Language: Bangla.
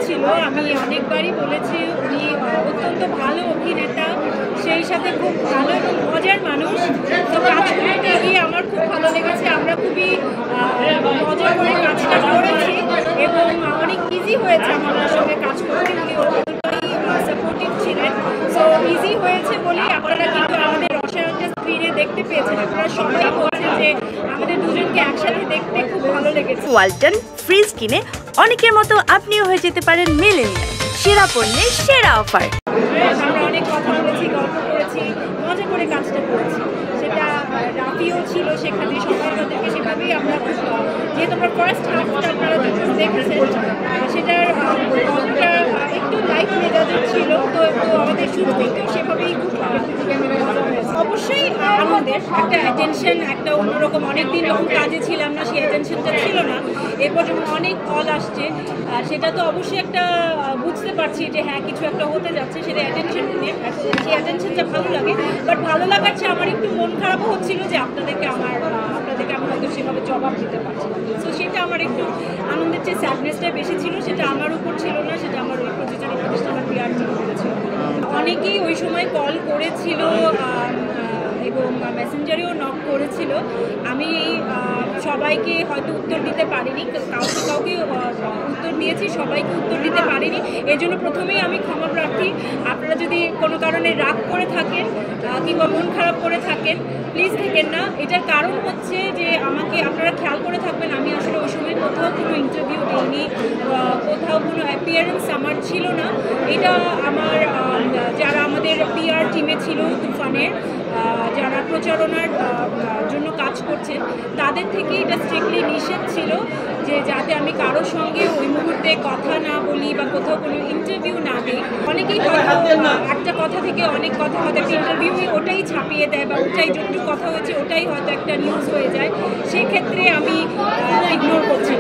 ছিল। আমি অনেকবারই বলেছি উনি অত্যন্ত ভালো অভিনেতা, সেই সাথে খুব ভালো এবং মজার মানুষ। তো কাজ করতে গিয়ে আমার খুব ভালো লেগেছে। আমরা খুবই মজা করে কাজটা করেছি এবং অনেক ইজি হয়েছে আমাদের সঙ্গে কাজ করতে। উনি অত্যন্তই সাপোর্টিভ ছিলেন। সো ইজি হয়েছে বলেই আপনারা কিন্তু আমাদের রসায়নটা স্ক্রিনে দেখতে পেয়েছেন। আপনারা সবাই বলছেন যে আমাদের দুজনকে একসাথে দেখতে খুব ভালো লেগেছে। ওয়ালটন ফ্রিজ কিনে অনেকের মতো আপনিও হয়ে যেতে পারেন মিলেনিয়াল। সেরা পণ্যের সেরা অফার। আমরা অনেক কথা বলেছি, গল্প করেছি, মজা করে কাজটা করেছি। সেটা রাফিও ছিল সেখানে, সবাই আমাদেরকে সেভাবেই আমরা খুব, যেহেতু আমরা ফার্স্ট হাফটা আপনারা দেখেছেন, সেটার গল্পটা একটু লাইট মেজাজের ছিল। তো আমাদের শুরু থেকেও সেভাবেই খুব অবশ্যই আমাদের একটা অ্যাটেনশন, একটা অন্যরকম, অনেকদিন যখন কাজে ছিলাম না সেই অ্যাটেনশনটা ছিল না। এরপর যখন অনেক কল আসছে সেটা তো অবশ্যই একটা বুঝতে পারছি যে হ্যাঁ কিছু একটা হতে যাচ্ছে, সেটা অ্যাটেনশন নিয়ে, সেই অ্যাটেনশনটা ভালো লাগে। বাট ভালো লাগার চেয়ে আমার একটু মন খারাপও হচ্ছিল যে আপনাদেরকে আমি হয়তো সেভাবে জবাব দিতে পারছি না। সো সেটা আমার একটু আনন্দের চেয়ে স্যাডনেসটাই বেশি ছিল। সেটা আমার উপর ছিল না, সেটা আমার ওই প্রযোজনী প্রতিষ্ঠান বা পিআর টিম করেছিল। অনেকেই ওই সময় কল করেছিল এবং মেসেঞ্জারেও নক করেছিল। আমি সবাইকে হয়তো উত্তর দিতে পারিনি, কাউকে উত্তর দিয়েছি, সবাইকে উত্তর দিতে পারিনি। এই জন্য প্রথমেই আমি ক্ষমা প্রার্থী। আপনারা যদি কোনো কারণে রাগ করে থাকেন কিংবা মন খারাপ করে থাকেন, প্লিজ থাকেন না। এটার কারণ হচ্ছে যে আমাকে আপনারা খেয়াল করে থাকবেন, আমি আসলে ওই সময় কোথাও কোনো ইন্টারভিউ দিইনি, কোথাও কোনো অ্যাপিয়ারেন্স আমার ছিল না। এটা আমার যারা আমাদের পিআর টিমে ছিল তুফানের, যারা প্রচারণার জন্য কাজ করছেন, তাদের থেকে এটা স্ট্রিক্টলি নিষেধ ছিল যে যাতে আমি কারোর সঙ্গে ওই মুহূর্তে কথা না বলি বা কোথাও কোনো ইন্টারভিউ না দিই। অনেকেই একটা কথা থেকে অনেক কথা হয়তো একটা ইন্টারভিউই ওটাই ছাপিয়ে দেয় বা ওটাই যতটুকু কথা হয়েছে ওটাই হয়তো একটা নিউজ হয়ে যায়। সেক্ষেত্রে আমি ইগনোর করছি।